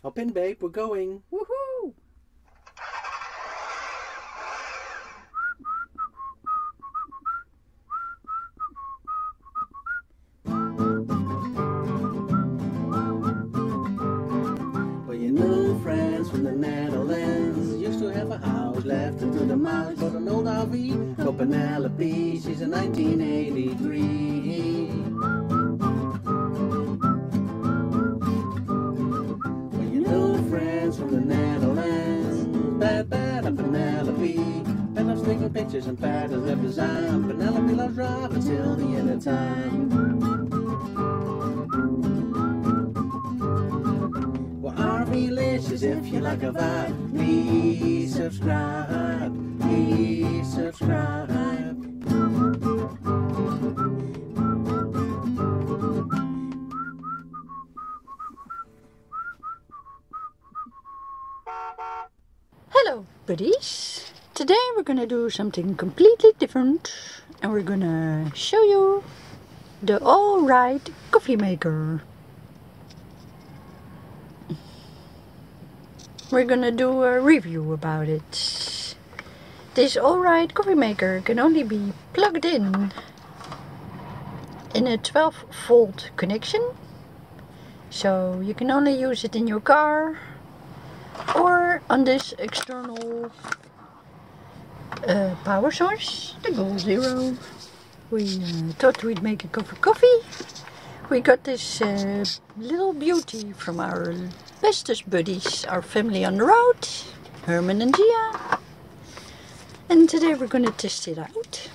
Hop in, babe, we're going. Woohoo! Well, your new friends from the Netherlands used to have a house left into the mouse, but an old RV called Penelope. She's in 1983. Well, your new friends from the Netherlands, bad Penelope. Pat loves taking pictures and Pat has left design. Penelope loves driving till the end of time. Delicious. If you like a vibe, please subscribe. Please subscribe. Hello, buddies. Today we're gonna do something completely different, and we're gonna show you the alright coffee maker. We're gonna do a review about it. This alright coffee maker can only be plugged in a 12-volt connection, so you can only use it in your car or on this external power source, the Goal Zero. We thought we'd make a cup of coffee. We got this little beauty from our bestest buddies, our family on the road, Herman and Gia. And today we're gonna test it out.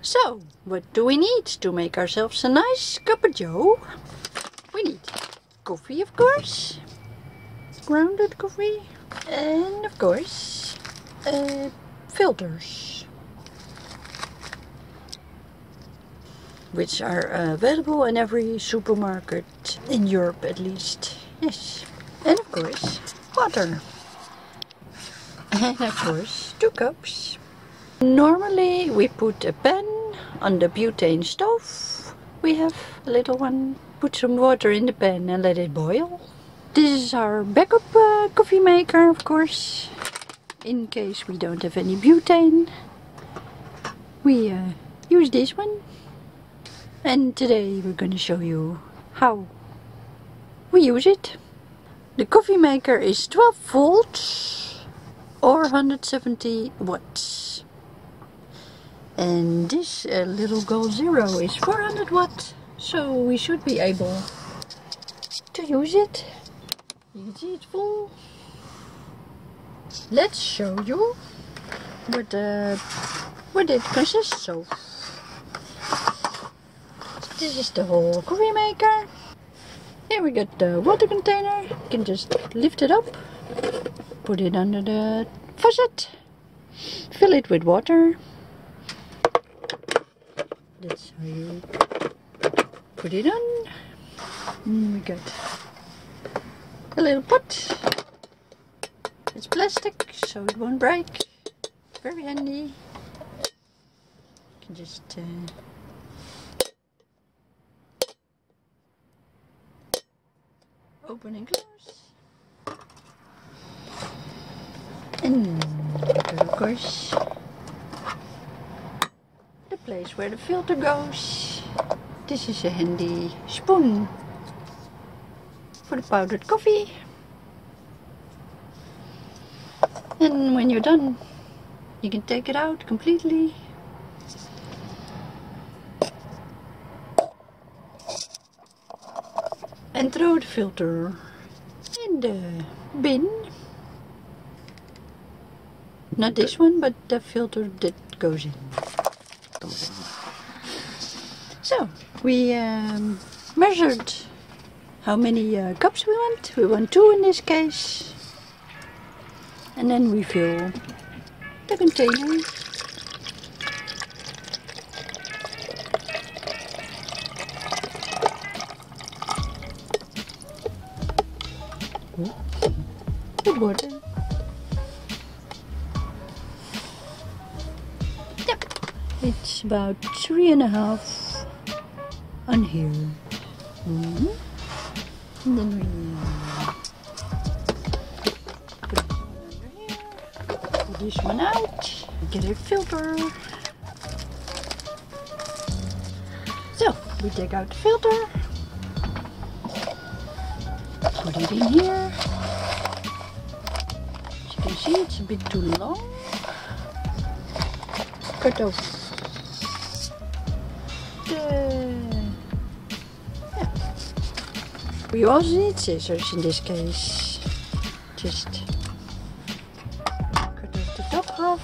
So, what do we need to make ourselves a nice cup of joe? We need coffee, of course, grounded coffee, and of course, filters, which are available in every supermarket in Europe at least. Yes. And of course, water. And of course, 2 cups. Normally we put a pan on the butane stove. We have a little one. Put some water in the pan and let it boil. This is our backup coffee maker, of course. In case we don't have any butane, we use this one. And today we're going to show you how we use it. The coffee maker is 12 volts or 170 watts. And this little Goal Zero is 400 watts, so we should be able to use it. You can see it's full. Let's show you what it consists of. This is the whole coffee maker. Here we got the water container. You can just lift it up, put it under the faucet, fill it with water. That's how you put it on. And we got a little pot. It's plastic, so it won't break. Very handy. You can just open and close. And of course, the place where the filter goes. This is a handy spoon for the powdered coffee. And when you're done, you can take it out completely. And throw the filter in the bin. Not this one, but the filter that goes in. So, we measured how many cups we want. We want 2 in this case. And then we fill the container. With water. Yep, it's about 3.5 on here. And then we put this one under here. Pull this one out. Get a filter. So we take out the filter. Put it in here. As you can see, it's a bit too long. Cut off we also need scissors in this case. Just cut off the top half.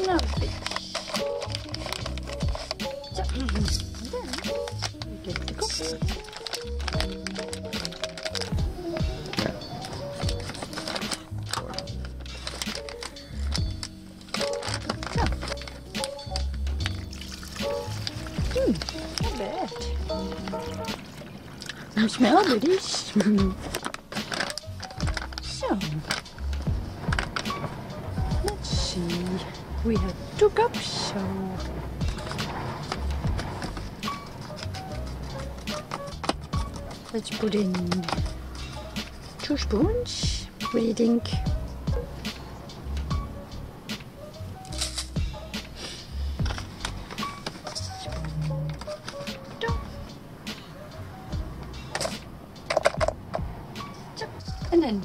Now it fits. So, then we get the coffee. Not bad. You smell goodies. So, let's see. We have 2 cups, so let's put in 2 spoons. What do you think? And then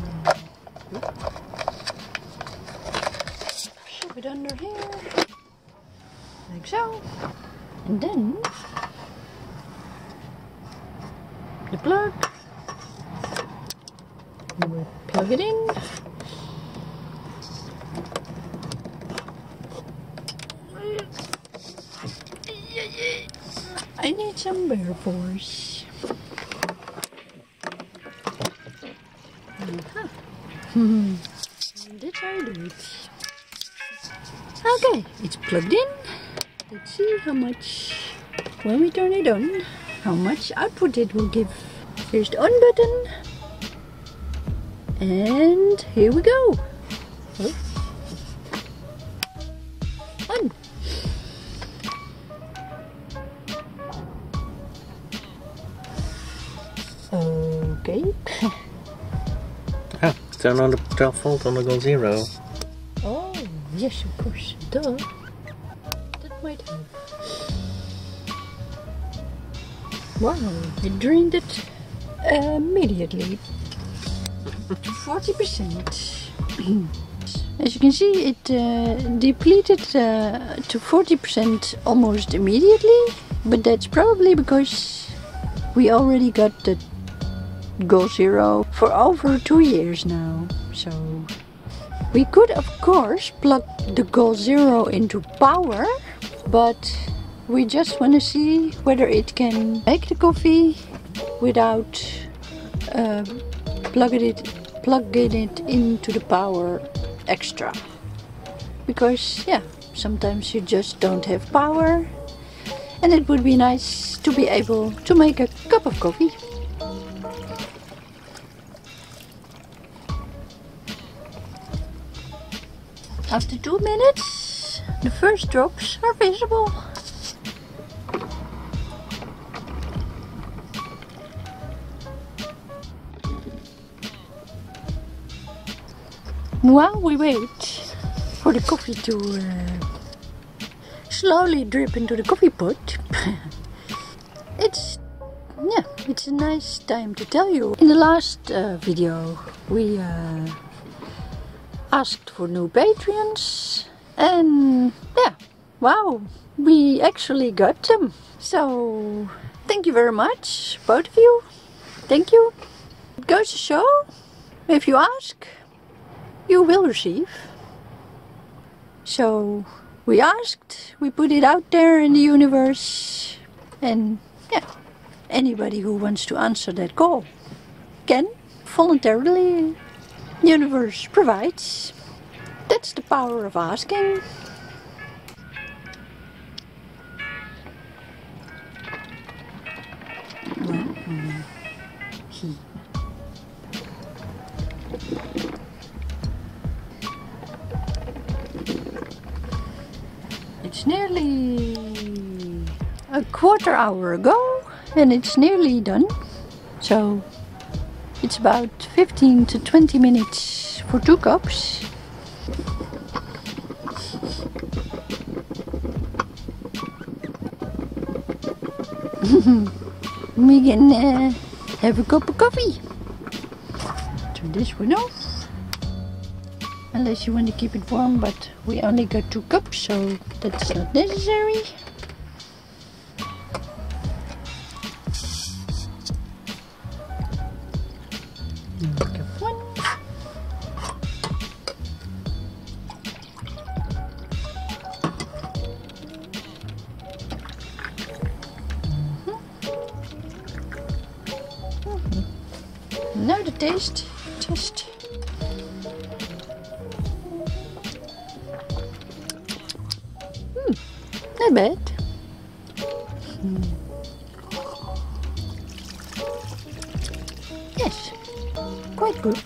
shove it under here, like so. And then the plug, we'll plug it in. I need some bear force. That's how I do it. Okay, it's plugged in. Let's see how much, when we turn it on, how much output it will give. Here's the on button. And here we go. On. Okay. Turn on the 12 volt on the go 0. Oh, yes, of course. Duh. That might help. Wow, it drained it immediately to 40%. As you can see, it depleted to 40% almost immediately, but that's probably because we already got the Goal Zero for over 2 years now. So we could of course plug the Goal Zero into power, but we just want to see whether it can make the coffee without plugging it into the power extra. Because yeah, sometimes you just don't have power, and it would be nice to be able to make a cup of coffee. After 2 minutes, the first drops are visible. While we wait for the coffee to slowly drip into the coffee pot, it's a nice time to tell you. In the last video, we asked for new Patreons, and yeah, wow, we actually got them. So thank you very much, both of you. Thank you. It goes to show, if you ask, you will receive. So we asked, we put it out there in the universe, and yeah, anybody who wants to answer that call can voluntarily. The universe provides. That's the power of asking. It's nearly a quarter hour ago, And it's nearly done. So it's about 15 to 20 minutes for 2 cups. We can have a cup of coffee. Turn this one off. Unless you want to keep it warm, but we only got 2 cups, so that's not necessary. Cup 1. Now the taste test. Not bad. Yes, quite good.